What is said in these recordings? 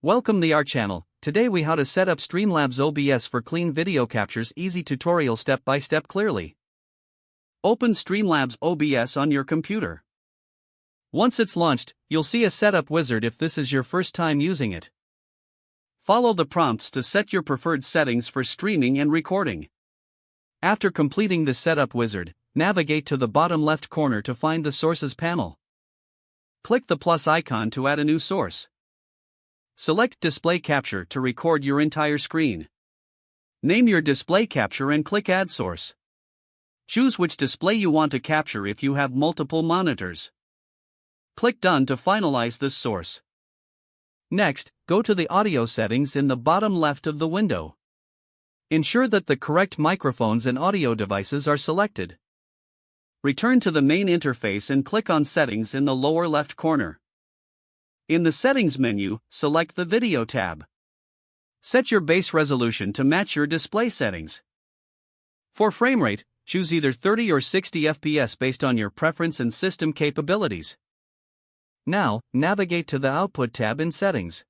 Welcome to our channel. Today we how to set up Streamlabs OBS for clean video captures. Easy tutorial step by step clearly. Open Streamlabs OBS on your computer. Once it's launched, you'll see a setup wizard if this is your first time using it. Follow the prompts to set your preferred settings for streaming and recording. After completing the setup wizard, navigate to the bottom left corner to find the sources panel. Click the plus icon to add a new source. Select Display Capture to record your entire screen. Name your display capture and click Add Source. Choose which display you want to capture if you have multiple monitors. Click Done to finalize this source. Next, go to the audio settings in the bottom left of the window. Ensure that the correct microphones and audio devices are selected. Return to the main interface and click on Settings in the lower left corner. In the Settings menu, select the Video tab. Set your base resolution to match your display settings. For frame rate, choose either 30 or 60 FPS based on your preference and system capabilities. Now, navigate to the Output tab in Settings.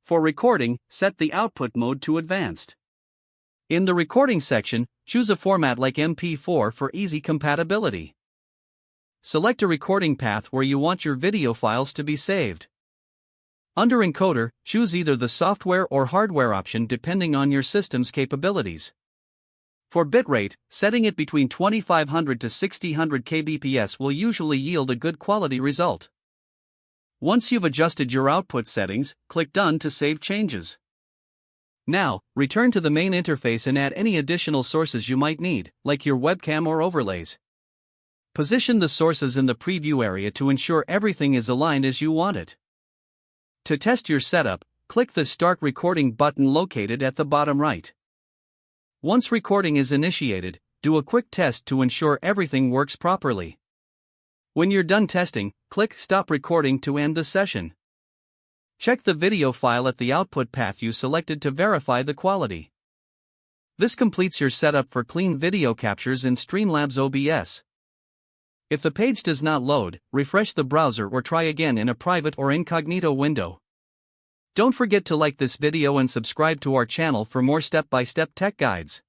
For recording, set the output mode to Advanced. In the Recording section, choose a format like MP4 for easy compatibility. Select a recording path where you want your video files to be saved. Under Encoder, choose either the software or hardware option depending on your system's capabilities. For bitrate, setting it between 2500 to 6000 kbps will usually yield a good quality result. Once you've adjusted your output settings, click Done to save changes. Now, return to the main interface and add any additional sources you might need, like your webcam or overlays. Position the sources in the preview area to ensure everything is aligned as you want it. To test your setup, click the Start Recording button located at the bottom right. Once recording is initiated, do a quick test to ensure everything works properly. When you're done testing, click Stop Recording to end the session. Check the video file at the output path you selected to verify the quality. This completes your setup for clean video captures in Streamlabs OBS. If the page does not load, refresh the browser or try again in a private or incognito window. Don't forget to like this video and subscribe to our channel for more step-by-step tech guides.